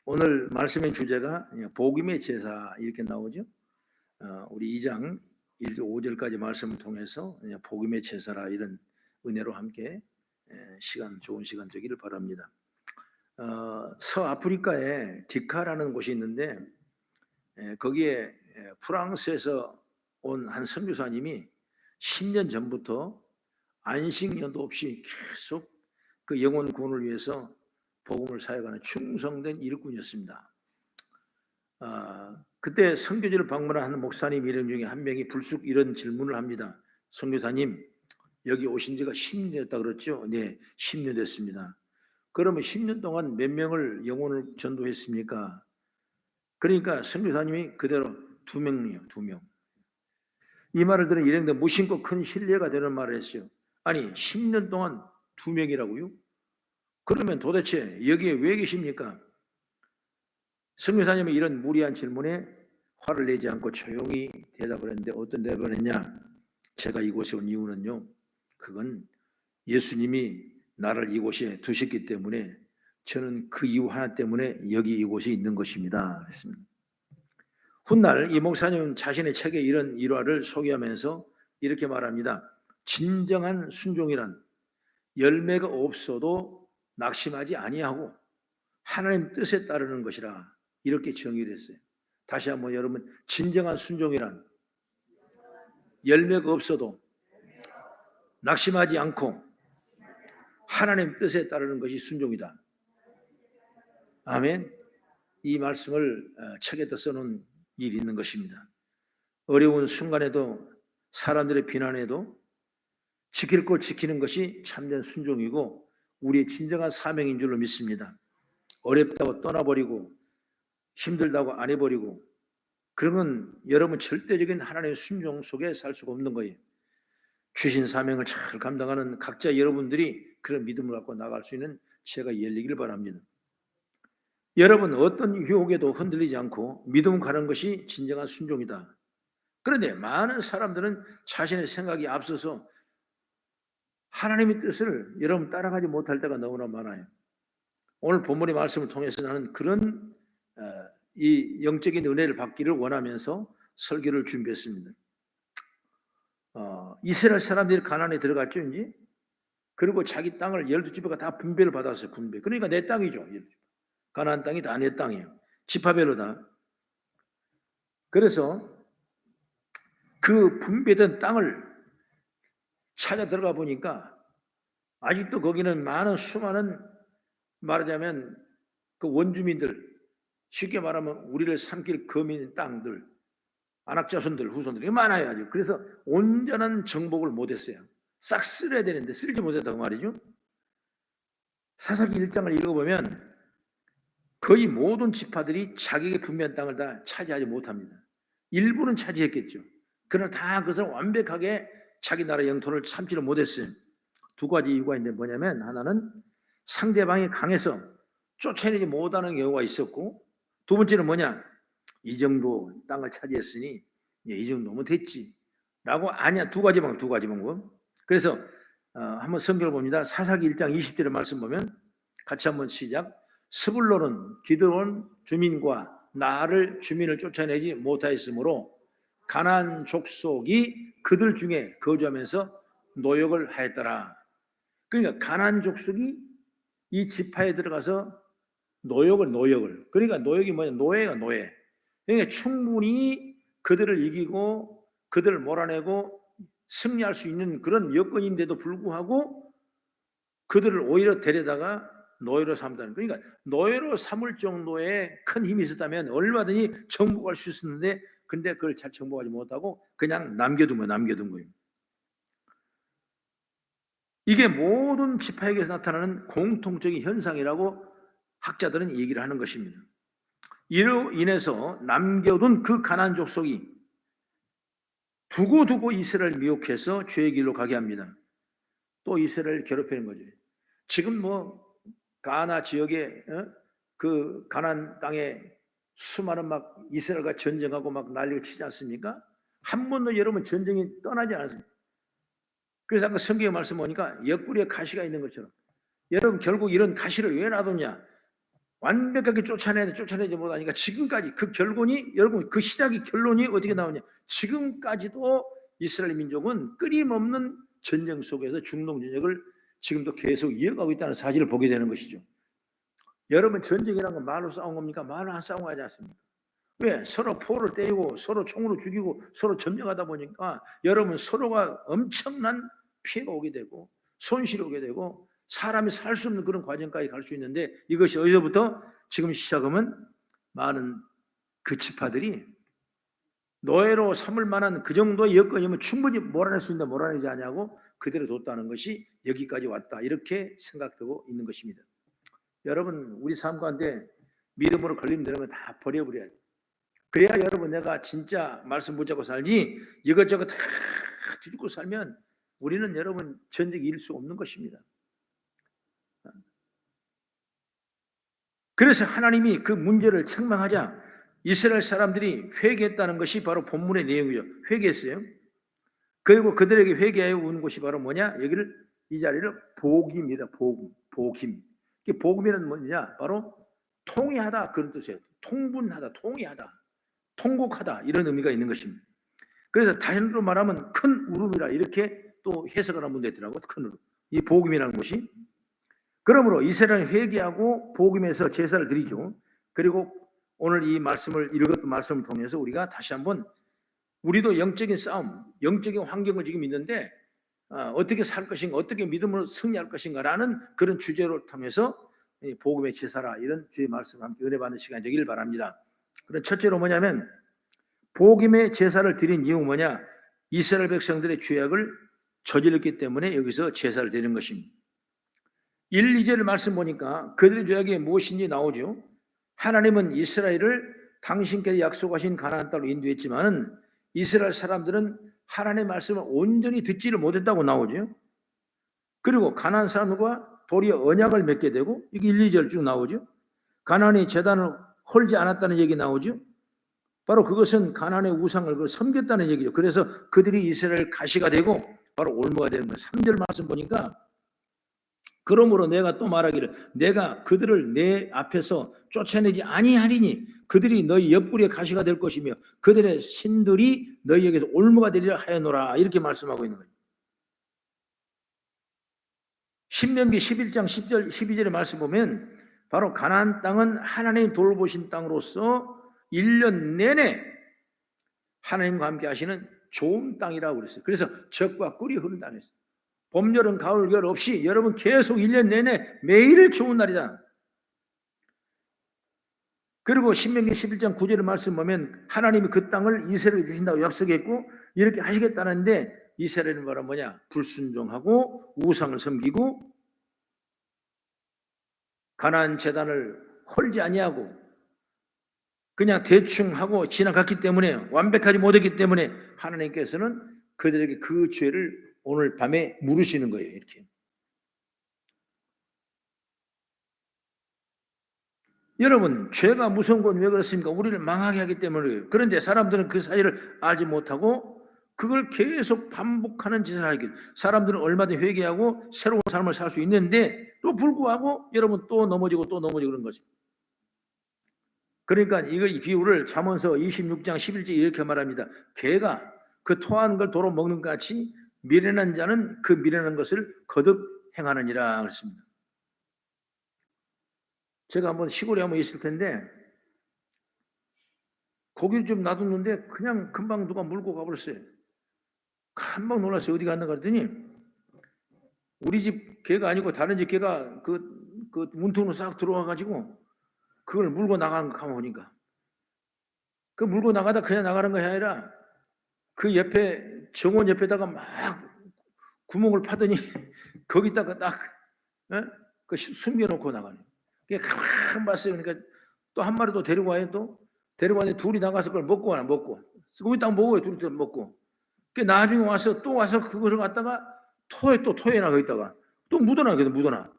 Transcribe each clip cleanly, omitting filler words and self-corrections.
오늘 말씀의 주제가 복음의 제사 이렇게 나오죠. 우리 2장 1절 5절까지 말씀을 통해서 복음의 제사라 이런 은혜로 함께 좋은 시간 되기를 바랍니다. 서아프리카에 디카라는 곳이 있는데 거기에 프랑스에서 온 한 선교사님이 10년 전부터 안식년도 없이 계속 그 영혼 구원을 위해서 복음을 사역하는 충성된 일꾼이었습니다. 그때 선교지를 방문한 목사님 이름 중에 한 명이 불쑥 이런 질문을 합니다. 선교사님, 여기 오신 지가 10년 됐다 그랬죠? 네, 10년 됐습니다. 그러면 10년 동안 몇 명을 영혼을 전도했습니까? 그러니까 선교사님이 그대로 2명이요, 2명. 이 말을 들은 일행들 무심코 큰 신뢰가 되는 말을 했어요. 아니, 10년 동안 2명이라고요? 그러면 도대체 여기에 왜 계십니까? 선교사님이 이런 무리한 질문에 화를 내지 않고 조용히 대답을 했는데 어떤 대답을 했냐? 제가 이곳에 온 이유는요, 그건 예수님이 나를 이곳에 두셨기 때문에 저는 그 이유 하나 때문에 여기 이곳에 있는 것입니다. 그랬습니다. 훗날 이 목사님은 자신의 책에 이런 일화를 소개하면서 이렇게 말합니다. 진정한 순종이란 열매가 없어도 낙심하지 아니하고 하나님 뜻에 따르는 것이라 이렇게 정의를 했어요. 다시 한번 여러분, 진정한 순종이란 열매가 없어도 낙심하지 않고 하나님 뜻에 따르는 것이 순종이다. 아멘. 이 말씀을 책에다 써놓은 일이 있는 것입니다. 어려운 순간에도 사람들의 비난에도 지킬 걸 지키는 것이 참된 순종이고 우리의 진정한 사명인 줄로 믿습니다. 어렵다고 떠나버리고 힘들다고 안 해버리고 그러면 여러분 절대적인 하나님의 순종 속에 살 수가 없는 거예요. 주신 사명을 잘 감당하는 각자 여러분들이 그런 믿음을 갖고 나갈 수 있는 제가 열리길 바랍니다. 여러분 어떤 유혹에도 흔들리지 않고 믿음 가는 것이 진정한 순종이다. 그런데 많은 사람들은 자신의 생각이 앞서서 하나님의 뜻을 여러분 따라가지 못할 때가 너무나 많아요. 오늘 본문의 말씀을 통해서 나는 그런 이 영적인 은혜를 받기를 원하면서 설교를 준비했습니다. 이스라엘 사람들이 가나안에 들어갔죠, 이제. 그리고 자기 땅을 12지파가 다 분배를 받았어요, 분배. 그러니까 내 땅이죠. 가나안 땅이 다 내 땅이에요. 지파별로 다. 그래서 그 분배된 땅을 찾아 들어가 보니까 아직도 거기는 많은 수많은 말하자면 그 원주민들, 쉽게 말하면 우리를 삼킬 거민 땅들, 안악자손들, 후손들이 많아요 아주. 그래서 온전한 정복을 못했어요. 싹 쓸어야 되는데 쓸지 못했다고 말이죠. 사사기 1장을 읽어보면 거의 모든 지파들이 자기에게 분배한 땅을 다 차지하지 못합니다. 일부는 차지했겠죠. 그러나 다 그것을 완벽하게 자기 나라 영토를 참지를 못했어요. 두 가지 이유가 있는데 뭐냐면 하나는 상대방이 강해서 쫓아내지 못하는 경우가 있었고 두 번째는 뭐냐? 이 정도 땅을 차지했으니 이 정도면 됐지 라고 아니야. 두 가지 방법. 그래서 한번 성경을 봅니다. 사사기 1장 20절의 말씀 보면 같이 한번 시작. 스불론은 기드론 주민과 나를 주민을 쫓아내지 못하였으므로 가나안 족속이 그들 중에 거주하면서 노역을 하였더라. 그러니까 가나안 족속이 이 지파에 들어가서 노역을 그러니까 노역이 뭐냐? 노예. 그러니까 충분히 그들을 이기고 그들을 몰아내고 승리할 수 있는 그런 여건인데도 불구하고 그들을 오히려 데려다가 노예로 삼다는. 그러니까 노예로 삼을 정도의 큰 힘이 있었다면 얼마든지 정복할 수 있었는데 근데 그걸 잘 정복하지 못하고 그냥 남겨둔 거예요. 이게 모든 지파에게서 나타나는 공통적인 현상이라고 학자들은 얘기를 하는 것입니다. 이로 인해서 남겨둔 그 가나안 족속이 두고두고 이스라엘을 미혹해서 죄의 길로 가게 합니다. 또 이스라엘을 괴롭히는 거죠. 지금 가나 지역에 그 가나안 땅에 수많은 막 이스라엘과 전쟁하고 막 난리를 치지 않습니까? 한 번도 여러분 전쟁이 떠나지 않았습니다. 그래서 아까 성경의 말씀 보니까 옆구리에 가시가 있는 것처럼 여러분 결국 이런 가시를 왜 놔뒀냐? 완벽하게 쫓아내지 못하니까 지금까지 그 결론이, 여러분, 그 시작이, 결론이 어떻게 나오냐? 지금까지도 이스라엘 민족은 끊임없는 전쟁 속에서 중동 전쟁을 지금도 계속 이어가고 있다는 사실을 보게 되는 것이죠. 여러분, 전쟁이라는 건 말로 싸운 겁니까? 말로 안 싸운 거 하지 않습니까? 왜? 서로 포를 때리고 서로 총으로 죽이고 서로 점령하다 보니까 여러분, 서로가 엄청난 피해가 오게 되고 손실이 오게 되고 사람이 살 수 없는 그런 과정까지 갈 수 있는데, 이것이 어디서부터 지금 시작하면 많은 그 지파들이 노예로 삼을 만한 그 정도의 여건이면 충분히 몰아낼 수 있는데 몰아내지 않냐고 그대로 뒀다는 것이 여기까지 왔다, 이렇게 생각되고 있는 것입니다. 여러분, 우리 삶 가운데 믿음으로 걸리면 되는 거 다 버려버려야 돼. 그래야 여러분, 내가 진짜 말씀 붙잡고 살지 이것저것 다 뒤집고 살면 우리는 여러분 전쟁 이길 수 없는 것입니다. 그래서 하나님이 그 문제를 책망하자 이스라엘 사람들이 회개했다는 것이 바로 본문의 내용이죠. 회개했어요. 그리고 그들에게 회개하여 온 것이 바로 뭐냐? 여기를, 이 자리를 복임이다. 복임. 복음이란 뭐냐? 바로 통회하다, 그런 뜻이에요. 통분하다, 통회하다, 통곡하다, 이런 의미가 있는 것입니다. 그래서 다현으로 말하면 큰 울음이라, 이렇게 또 해석을 한 분도 있더라고요. 큰 울음. 이 복음이라는 것이. 그러므로 이스라엘은 회개하고 복음에서 제사를 드리죠. 그리고 오늘 이 말씀을, 읽었던 말씀을 통해서 우리가 다시 한번 우리도 영적인 싸움, 영적인 환경을 지금 있는데 어떻게 살 것인가, 어떻게 믿음으로 승리할 것인가라는 그런 주제를 통해서 복음의 제사라, 이런 주의 말씀 함께 은혜 받는 시간 되길 바랍니다. 그럼 첫째로 뭐냐면, 복음의 제사를 드린 이유는 뭐냐? 이스라엘 백성들의 죄악을 저질렀기 때문에 여기서 제사를 드리는 것입니다. 1, 2절을 말씀 보니까 그들의 죄악이 무엇인지 나오죠. 하나님은 이스라엘을 당신께서 약속하신 가나안 땅으로 인도했지만은 이스라엘 사람들은 하나님의 말씀을 온전히 듣지를 못했다고 나오죠. 그리고 가나안 사람들과 도리어 언약을 맺게 되고, 이게 1, 2절 쭉 나오죠. 가나안의 제단을 헐지 않았다는 얘기 나오죠. 바로 그것은 가나안의 우상을 섬겼다는 얘기죠. 그래서 그들이 이스라엘 가시가 되고 바로 올무가 되는 거예요. 3절 말씀 보니까, 그러므로 내가 또 말하기를 내가 그들을 내 앞에서 쫓아내지 아니하리니 그들이 너희 옆구리에 가시가 될 것이며 그들의 신들이 너희에게서 올무가 되리라 하였노라, 이렇게 말씀하고 있는 거예요. 신명기 11장 10절 12절의 말씀 보면 바로 가나안 땅은 하나님 돌보신 땅으로서 1년 내내 하나님과 함께 하시는 좋은 땅이라고 그랬어요. 그래서 젖과 꿀이 흐르는 땅이었어요. 봄, 여름, 가을, 겨울 없이 여러분 계속 1년 내내 매일 좋은 날이다. 그리고 신명기 11장 9절의 말씀 보면 하나님이 그 땅을 이스라엘에게 주신다고 약속했고 이렇게 하시겠다는데, 이스라엘은 바로 뭐냐? 불순종하고 우상을 섬기고 가나안 제단을 헐지 아니하고 그냥 대충 하고 지나갔기 때문에, 완벽하지 못했기 때문에 하나님께서는 그들에게 그 죄를 오늘 밤에 물으시는 거예요. 이렇게. 여러분, 죄가 무서운 건 왜 그렇습니까? 우리를 망하게 하기 때문이에요. 그런데 사람들은 그 사실을 알지 못하고 그걸 계속 반복하는 짓을 하기. 사람들은 얼마든지 회개하고 새로운 삶을 살 수 있는데 또 불구하고 여러분 또 넘어지고 또 넘어지고 그런 거죠. 그러니까 이걸, 이 비유를 잠언서 26장 11절 이렇게 말합니다. 개가 그 토한 걸 도로 먹는 것 같이 미련한 자는 그 미련한 것을 거듭 행하느니라 그랬습니다. 제가 한번 시골에 한번 있을 텐데 고기를 좀 놔뒀는데 그냥 금방 누가 물고 가버렸어요. 금방 놀랐어요. 어디 갔나 그랬더니 우리 집 개가 아니고 다른 집 개가 그 문통으로 싹 들어와가지고 그걸 물고 나간 거 보니까, 그 물고 나가다 그냥 나가는 것이 아니라 그 옆에 정원 옆에다가 막 구멍을 파더니 거기다가 딱 그 숨겨놓고 나가네. 그냥 가만 봤어요. 그러니까 또 한 마리 또 데리고 와요. 또 데리고 왔는데 둘이 나가서 그걸 먹고 와요. 먹고 거기다 먹어요. 둘이 또 먹고. 그 나중에 와서 또 와서 그거를 갖다가 토해나 거기다가 또 묻어놔. 그래서 묻어놔.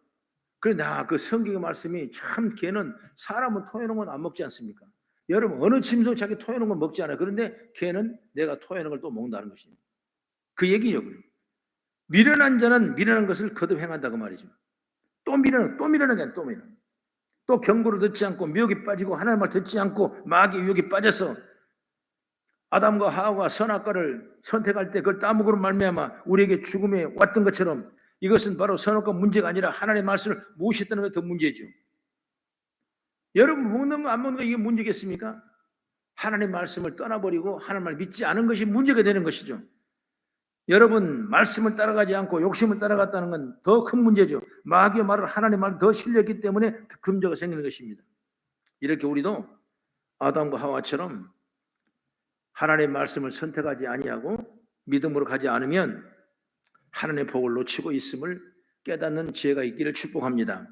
그래, 그 성경의 말씀이 참, 개는 사람은 토해놓은 건 안 먹지 않습니까? 여러분, 어느 짐승 자기 토해놓은 건 먹지 않아요. 그런데 개는 내가 토해놓은 걸 또 먹는다는 것입니다. 그 얘기죠. 미련한 자는 미련한 것을 거듭 행한다고 말이죠. 또 미련한 게 아니라 또 미련한. 또 경고를 듣지 않고 미혹에 빠지고 하나님 말 듣지 않고 마귀의 유혹에 빠져서 아담과 하와가 선악과를 선택할 때 그걸 따먹으로 말미암아 우리에게 죽음에 왔던 것처럼 이것은 바로 선악과 문제가 아니라 하나님의 말씀을 무시했다는 것이 더 문제죠. 여러분 먹는 거 안 먹는 거 이게 문제겠습니까? 하나님의 말씀을 떠나버리고 하나님을 믿지 않은 것이 문제가 되는 것이죠. 여러분 말씀을 따라가지 않고 욕심을 따라갔다는 건 더 큰 문제죠. 마귀의 말을 하나님의 말을 더 신뢰했기 때문에 금저가 생기는 것입니다. 이렇게 우리도 아담과 하와처럼 하나님의 말씀을 선택하지 아니하고 믿음으로 가지 않으면 하나님의 복을 놓치고 있음을 깨닫는 지혜가 있기를 축복합니다.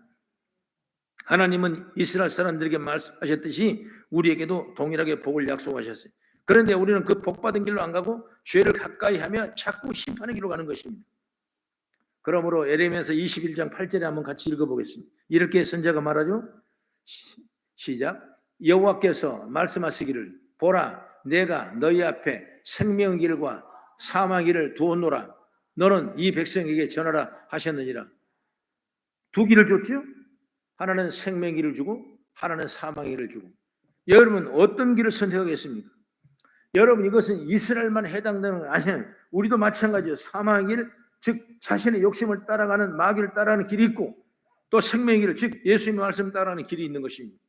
하나님은 이스라엘 사람들에게 말씀하셨듯이 우리에게도 동일하게 복을 약속하셨어요. 그런데 우리는 그 복받은 길로 안 가고 죄를 가까이 하며 자꾸 심판의 길로 가는 것입니다. 그러므로 예레미야서 21장 8절에 한번 같이 읽어보겠습니다. 이렇게 선지자가 말하죠. 시작. 여호와께서 말씀하시기를 보라 내가 너희 앞에 생명의 길과 사망의 길을 두었노라. 너는 이 백성에게 전하라 하셨느니라. 두 길을 줬죠. 하나는 생명의 길을 주고 하나는 사망의 길을 주고. 여러분 어떤 길을 선택하겠습니까? 여러분 이것은 이스라엘만 해당되는 건 아니에요. 우리도 마찬가지예요. 사망의 길, 즉 자신의 욕심을 따라가는 마귀를 따라가는 길이 있고 또 생명의 길, 즉 예수님의 말씀을 따라가는 길이 있는 것입니다.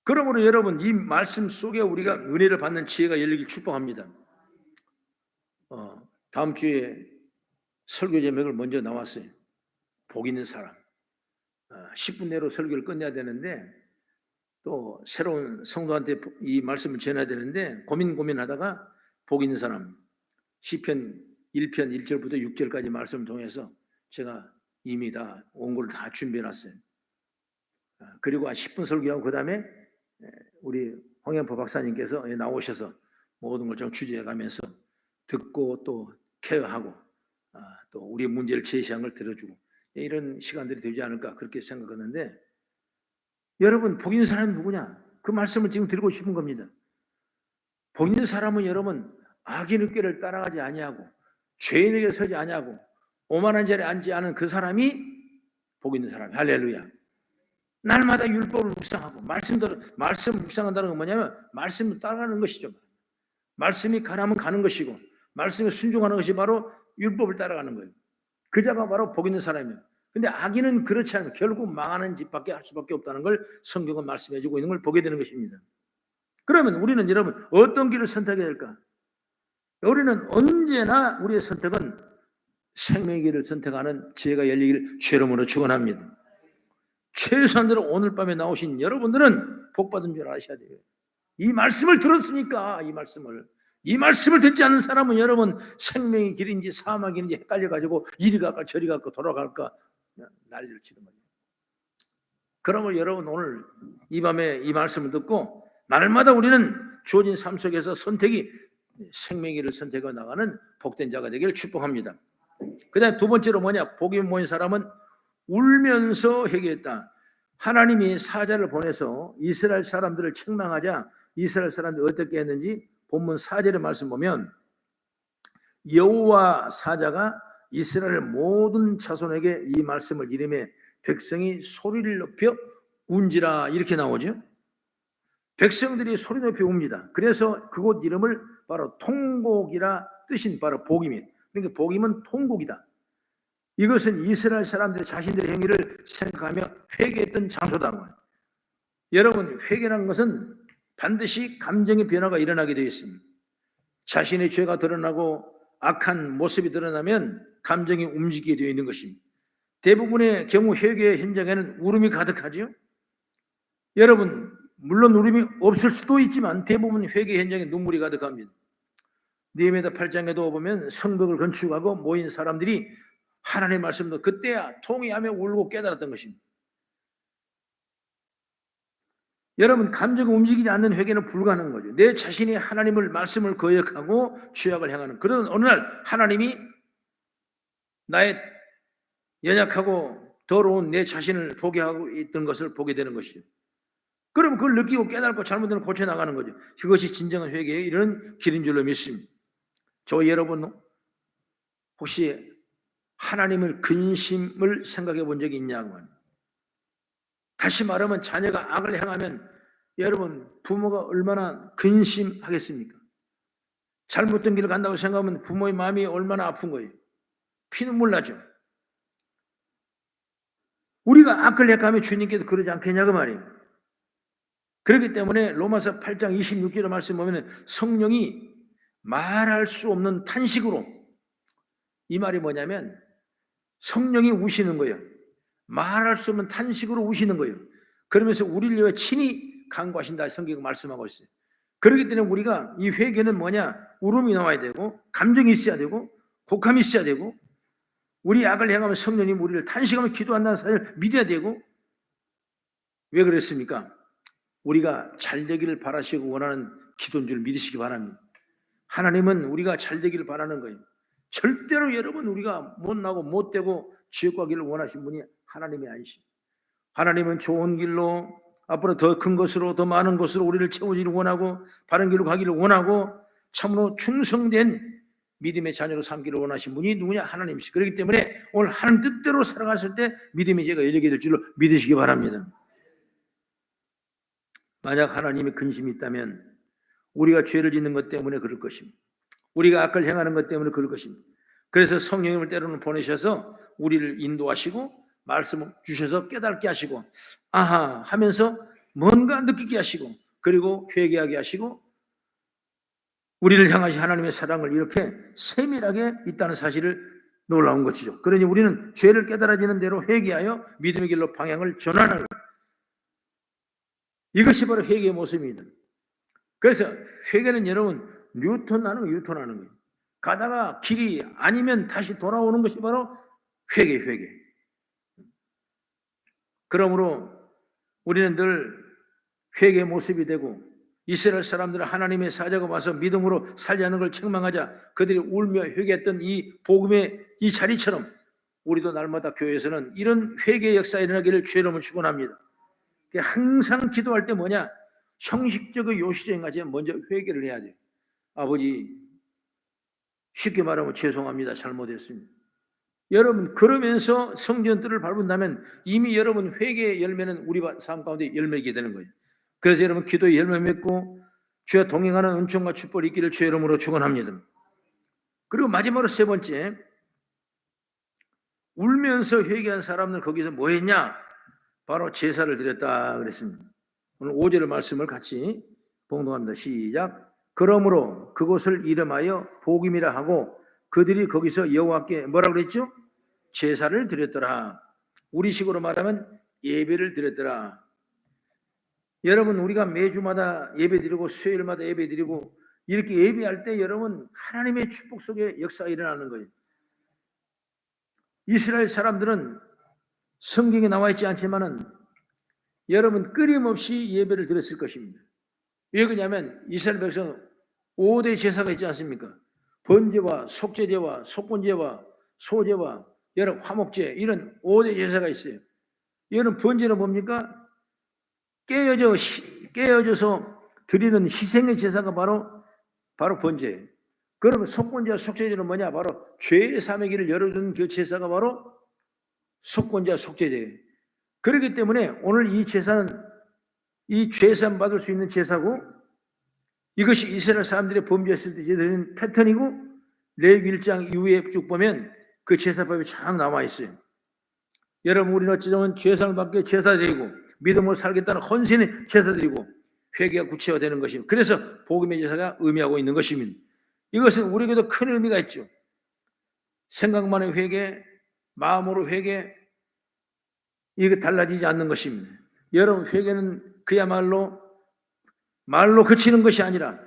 그러므로 여러분 이 말씀 속에 우리가 은혜를 받는 지혜가 열리길 축복합니다. 다음 주에 설교 제목을 먼저 나왔어요. 복 있는 사람. 10분 내로 설교를 끝내야 되는데 또 새로운 성도한테 이 말씀을 전해야 되는데 고민하다가 복 있는 사람 시편 1편 1절부터 6절까지 말씀을 통해서 제가 이미 다 원고를 다 준비해놨어요. 그리고 10분 설교하고 그 다음에 우리 홍영포 박사님께서 나오셔서 모든 걸 좀 주제해가면서 듣고 또 케어하고 또 우리의 문제를 제시한 걸 들어주고 이런 시간들이 되지 않을까 그렇게 생각하는데 여러분 복 있는 사람이 누구냐? 그 말씀을 지금 드리고 싶은 겁니다. 복 있는 사람은 여러분 악인의 꾀를 따라가지 아니하고 죄인에게 서지 아니하고 오만한 자리에 앉지 않은 그 사람이 복 있는 사람이에요. 할렐루야. 날마다 율법을 묵상하고 말씀을 묵상한다는 건 뭐냐면 말씀을 따라가는 것이죠. 말씀이 가라면 가는 것이고 말씀에 순종하는 것이 바로 율법을 따라가는 거예요. 그 자가 바로 복 있는 사람이에요. 근데 악인은 그렇지 않으면 결국 망하는 짓밖에 할 수밖에 없다는 걸 성경은 말씀해주고 있는 걸 보게 되는 것입니다. 그러면 우리는 여러분 어떤 길을 선택해야 될까? 우리는 언제나 우리의 선택은 생명의 길을 선택하는 지혜가 열리기를 죄로으로 축원합니다. 최소한대로 오늘 밤에 나오신 여러분들은 복받은 줄 아셔야 돼요. 이 말씀을 들었으니까 이 말씀을 듣지 않는 사람은 여러분 생명의 길인지 사망의 길인지 헷갈려가지고 이리 갈까 저리 갈까 돌아갈까 난리를 치는 거예요. 그러면 여러분 오늘 이 밤에 이 말씀을 듣고 날마다 우리는 주어진 삶 속에서 선택이 생명의 길을 선택해 나가는 복된 자가 되기를 축복합니다. 그 다음에 두 번째로 뭐냐? 복이 모인 사람은 울면서 회개했다. 하나님이 사자를 보내서 이스라엘 사람들을 책망하자 이스라엘 사람들이 어떻게 했는지 본문 4절의 말씀 보면 여호와 사자가 이스라엘 모든 자손에게 이 말씀을 이름해 백성이 소리를 높여 운지라 이렇게 나오죠. 백성들이 소리 높여 웁니다. 그래서 그곳 이름을 바로 통곡이라 뜻인 바로 복임이에요. 그러니까 복임은 통곡이다. 이것은 이스라엘 사람들이 자신들의 행위를 생각하며 회개했던 장소다는 거예요. 여러분 회개라는 것은 반드시 감정의 변화가 일어나게 되어 있습니다. 자신의 죄가 드러나고 악한 모습이 드러나면 감정이 움직이게 되어 있는 것입니다. 대부분의 경우 회개의 현장에는 울음이 가득하죠. 여러분 물론 울음이 없을 수도 있지만 대부분 회개 현장에 눈물이 가득합니다. 느헤미야 8장에도 보면 성벽을 건축하고 모인 사람들이 하나님의 말씀도 그때야 통회하며 울고 깨달았던 것입니다. 여러분 감정이 움직이지 않는 회개는 불가능한 거죠. 내 자신이 하나님을 말씀을 거역하고 죄악을 행하는 그런 어느 날 하나님이 나의 연약하고 더러운 내 자신을 보게 하고 있던 것을 보게 되는 것이죠. 그럼 그걸 느끼고 깨닫고 잘못되면 고쳐나가는 거죠. 그것이 진정한 회개의 이런 길인 줄로 믿습니다. 저 여러분 혹시 하나님을 근심을 생각해 본 적이 있냐고. 다시 말하면 자녀가 악을 행하면 여러분 부모가 얼마나 근심하겠습니까? 잘못된 길을 간다고 생각하면 부모의 마음이 얼마나 아픈 거예요. 피눈물 나죠. 우리가 악을 행하면 주님께서 그러지 않겠냐 그 말이에요. 그렇기 때문에 로마서 8장 26절의 말씀 보면 성령이 말할 수 없는 탄식으로, 이 말이 뭐냐면 성령이 우시는 거예요. 말할 수 없는 탄식으로 우시는 거예요. 그러면서 우리를 위해 친히 간구하신다 성경이 말씀하고 있어요. 그렇기 때문에 우리가 이 회개는 뭐냐? 울음이 나와야 되고 감정이 있어야 되고 곡함이 있어야 되고 우리 악을 행하면 성령님 우리를 탄식하며 기도한다는 사실을 믿어야 되고. 왜 그랬습니까? 우리가 잘 되기를 바라시고 원하는 기도인 줄 믿으시기 바랍니다. 하나님은 우리가 잘 되기를 바라는 거예요. 절대로 여러분 우리가 못나고 못되고 지옥 가기를 원하신 분이 하나님이 아니십니다. 하나님은 좋은 길로 앞으로 더 큰 것으로 더 많은 것으로 우리를 채우기를 원하고 바른 길로 가기를 원하고 참으로 충성된 믿음의 자녀로 삼기를 원하신 분이 누구냐? 하나님이시죠. 그렇기 때문에 오늘 하나님 뜻대로 살아갔을 때 믿음의 죄가 열리게 될 줄로 믿으시기 바랍니다. 만약 하나님의 근심이 있다면 우리가 죄를 짓는 것 때문에 그럴 것입니다. 우리가 악을 행하는 것 때문에 그럴 것입니다. 그래서 성령님을 때로는 보내셔서 우리를 인도하시고 말씀을 주셔서 깨닫게 하시고 아하 하면서 뭔가 느끼게 하시고 그리고 회개하게 하시고 우리를 향하신 하나님의 사랑을 이렇게 세밀하게 있다는 사실을 놀라운 것이죠. 그러니 우리는 죄를 깨달아지는 대로 회개하여 믿음의 길로 방향을 전환하는, 이것이 바로 회개의 모습입니다. 그래서 회개는 여러분 유턴하는 거예요. 가다가 길이 아니면 다시 돌아오는 것이 바로 회개. 그러므로 우리는 늘 회개의 모습이 되고 이스라엘 사람들은 하나님의 사자가 와서 믿음으로 살지 않는 걸 책망하자 그들이 울며 회개했던 이 복음의 이 자리처럼 우리도 날마다 교회에서는 이런 회개의 역사가 일어나기를 주의 이름으로 축원합니다. 항상 기도할 때 뭐냐? 형식적인 요시적인 가지 먼저 회개를 해야 돼요. 아버지 쉽게 말하면 죄송합니다. 잘못했습니다. 여러분 그러면서 성전 뜰을 밟은다면 이미 여러분 회개의 열매는 우리 삶 가운데 열매게 되는 거예요. 그래서 여러분 기도의 열매 맺고 주와 동행하는 은총과 축복이 있기를 주의 이름으로 축원합니다. 그리고 마지막으로 세 번째, 울면서 회개한 사람은 거기서 뭐 했냐? 바로 제사를 드렸다 그랬습니다. 오늘 5절의 말씀을 같이 봉독합니다. 시작. 그러므로 그곳을 이름하여 복임이라 하고 그들이 거기서 여호와께 뭐라고 그랬죠? 제사를 드렸더라. 우리식으로 말하면 예배를 드렸더라. 여러분 우리가 매주마다 예배드리고 수요일마다 예배드리고 이렇게 예배할 때 여러분 하나님의 축복 속에 역사가 일어나는 거예요. 이스라엘 사람들은 성경에 나와 있지 않지만은 여러분 끊임없이 예배를 드렸을 것입니다. 왜 그러냐면 이스라엘 백성은 5대 제사가 있지 않습니까? 번제와 속죄제와 속건제와 소제와 여러 화목제 이런 5대 제사가 있어요. 이런 번제는 뭡니까? 깨어져서 드리는 희생의 제사가 바로 번제예요. 그러면 속건제와 속죄제는 뭐냐? 바로 죄의 사함의 길을 열어주는 그 제사가 바로 속건제와 속죄제예요. 그렇기 때문에 오늘 이 제사는 이 죄사함 받을 수 있는 제사고 이것이 이스라엘 사람들이 범죄했을 때 드리는 패턴이고 레위기 1장 이후에 쭉 보면 그 제사법이 쫙 나와 있어요. 여러분 우리는 어찌되면 죄사함을 받게 제사드리고 믿음으로 살겠다는 헌신의 제사드리고 회개가 구체화되는 것입니다. 그래서 복음의 제사가 의미하고 있는 것입니다. 이것은 우리에게도 큰 의미가 있죠. 생각만의 회개, 마음으로 회개, 이게 달라지지 않는 것입니다. 여러분 회개는 그야말로 말로 그치는 것이 아니라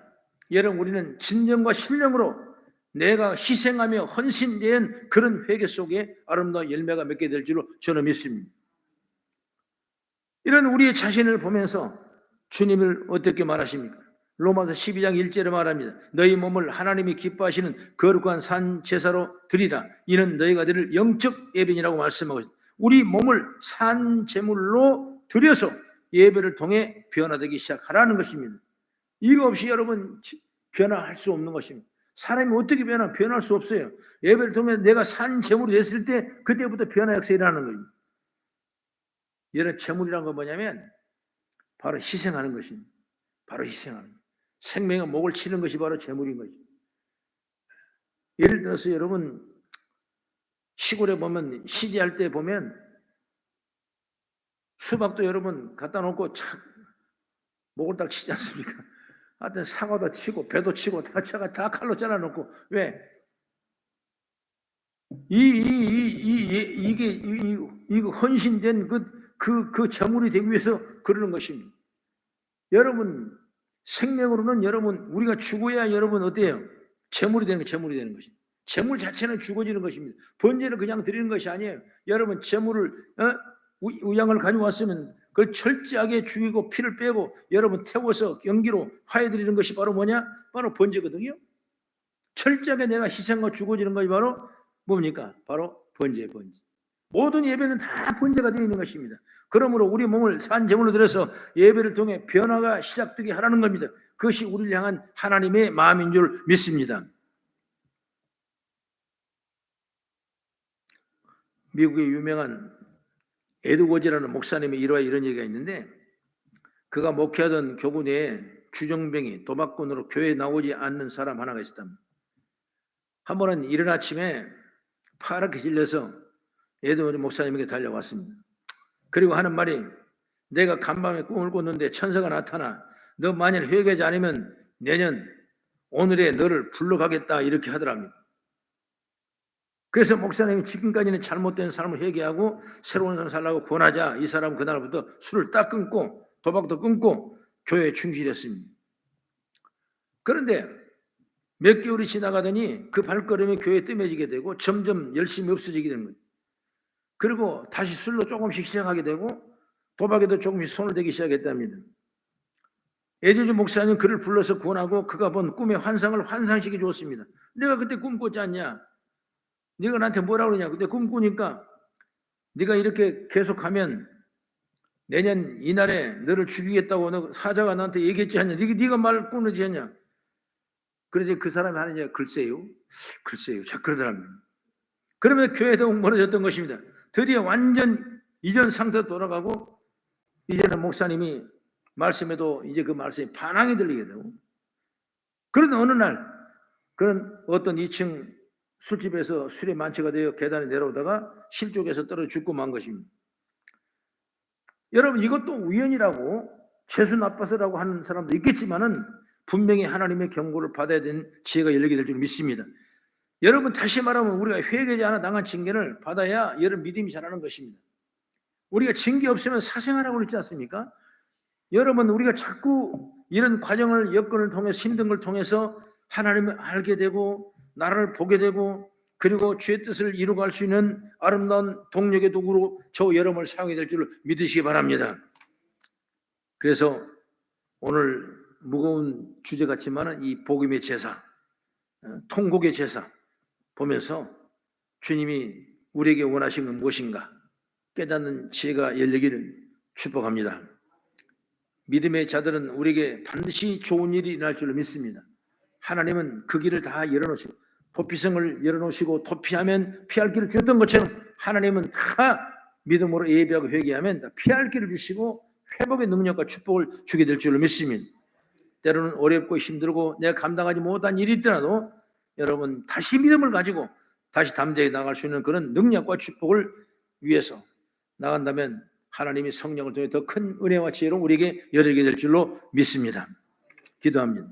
여러분 우리는 진정과 신령으로 내가 희생하며 헌신된 그런 회개 속에 아름다운 열매가 맺게 될 줄로 저는 믿습니다. 이런 우리의 자신을 보면서 주님을 어떻게 말하십니까? 로마서 12장 1절에 말합니다. 너희 몸을 하나님이 기뻐하시는 거룩한 산 제사로 드리라. 이는 너희가 드릴 영적 예배니라고 말씀하고 있습니다. 우리 몸을 산 제물로 드려서 예배를 통해 변화되기 시작하라는 것입니다. 이거 없이 여러분 변화할 수 없는 것입니다. 사람이 어떻게 변화할 수 없어요. 예배를 통해 내가 산 제물이 됐을 때 그때부터 변화 역사가 일어나는 겁니다. 이런 재물이란 건 뭐냐면 바로 희생하는 것입니다. 바로 희생하는 것. 생명의 목을 치는 것이 바로 재물인 거죠. 예를 들어서 여러분 시골에 보면 시제할 때 보면 수박도 여러분 갖다 놓고 착 목을 딱 치지 않습니까? 하여튼 사과도 치고 배도 치고 다 칼로 잘라놓고 왜? 이게 헌신된 그 재물이 되기 위해서 그러는 것입니다. 여러분 생명으로는 여러분 우리가 죽어야 여러분 어때요? 재물이 되는 것입니다. 재물 자체는 죽어지는 것입니다. 번제는 그냥 드리는 것이 아니에요. 여러분 재물을 우양을 가져왔으면 그걸 철저하게 죽이고 피를 빼고 여러분 태워서 연기로 화해드리는 것이 바로 뭐냐? 바로 번제거든요. 철저하게 내가 희생과 죽어지는 것이 바로 뭡니까? 바로 번제. 모든 예배는 다 번제가 되어 있는 것입니다. 그러므로 우리 몸을 산제물로 들여서 예배를 통해 변화가 시작되게 하라는 겁니다. 그것이 우리를 향한 하나님의 마음인 줄 믿습니다. 미국의 유명한 에드워즈라는 목사님의 일화에 이런 얘기가 있는데 그가 목회하던 교구 내에 주정뱅이 도박꾼으로 교회에 나오지 않는 사람 하나가 있었답니다. 한 번은 이른 아침에 파랗게 질려서 에드워즈 목사님에게 달려왔습니다. 그리고 하는 말이 내가 간밤에 꿈을 꿨는데 천사가 나타나 너 만일 회개하지 않으면 내년 오늘에 너를 불러가겠다 이렇게 하더랍니다. 그래서 목사님이 지금까지는 잘못된 삶을 회개하고 새로운 삶을 살라고 권하자 이 사람은 그날부터 술을 딱 끊고 도박도 끊고 교회에 충실했습니다. 그런데 몇 개월이 지나가더니 그 발걸음이 교회에 뜸해지게 되고 점점 열심히 없어지게 되는 거예요. 그리고 다시 술로 조금씩 시작하게 되고 도박에도 조금씩 손을 대기 시작했답니다. 에드워즈 목사님 그를 불러서 구원하고 그가 본 꿈의 환상을 환상시켜 주었습니다. 내가 그때 꿈 꿨지 않냐? 네가 나한테 뭐라고 그러냐? 근데 꿈꾸니까 네가 이렇게 계속하면 내년 이날에 너를 죽이겠다고 너 사자가 나한테 얘기했지 않냐? 네가 말 꾸는지 했냐? 그런데 그 사람이 하는 얘기가 글쎄요. 자 그러더랍니다. 그러면 교회도 멀어졌던 것입니다. 드디어 완전 이전 상태로 돌아가고 이제는 목사님이 말씀에도 이제 그 말씀이 반항이 들리게 되고 그런데 어느 날 그런 어떤 2층 술집에서 술에 만취가 되어 계단에 내려오다가 실족해서 떨어져 죽고 만 것입니다. 여러분 이것도 우연이라고 재수 나빠서라고 하는 사람도 있겠지만은 분명히 하나님의 경고를 받아야 되는 지혜가 열리게 될 줄 믿습니다. 여러분 다시 말하면 우리가 회개하지 않아 당한 징계를 받아야 여러분 믿음이 자라는 것입니다. 우리가 징계 없으면 사생활하고 있지 않습니까? 여러분 우리가 자꾸 이런 과정을 여건을 통해서 힘든 걸 통해서 하나님을 알게 되고 나라를 보게 되고 그리고 주의 뜻을 이루어갈 수 있는 아름다운 동력의 도구로 저 여러분을 사용해야 될 줄 믿으시기 바랍니다. 그래서 오늘 무거운 주제 같지만 이 복음의 제사, 통곡의 제사 보면서 주님이 우리에게 원하시는 건 무엇인가 깨닫는 지혜가 열리기를 축복합니다. 믿음의 자들은 우리에게 반드시 좋은 일이 일어날 줄 믿습니다. 하나님은 그 길을 다 열어놓으시고 도피성을 열어놓으시고 도피하면 피할 길을 주셨던 것처럼 하나님은 다 믿음으로 예배하고 회개하면 다 피할 길을 주시고 회복의 능력과 축복을 주게 될 줄로 믿습니다. 때로는 어렵고 힘들고 내가 감당하지 못한 일이 있더라도 여러분 다시 믿음을 가지고 다시 담대히 나갈 수 있는 그런 능력과 축복을 위해서 나간다면 하나님이 성령을 통해 더 큰 은혜와 지혜로 우리에게 열리게 될 줄로 믿습니다. 기도합니다.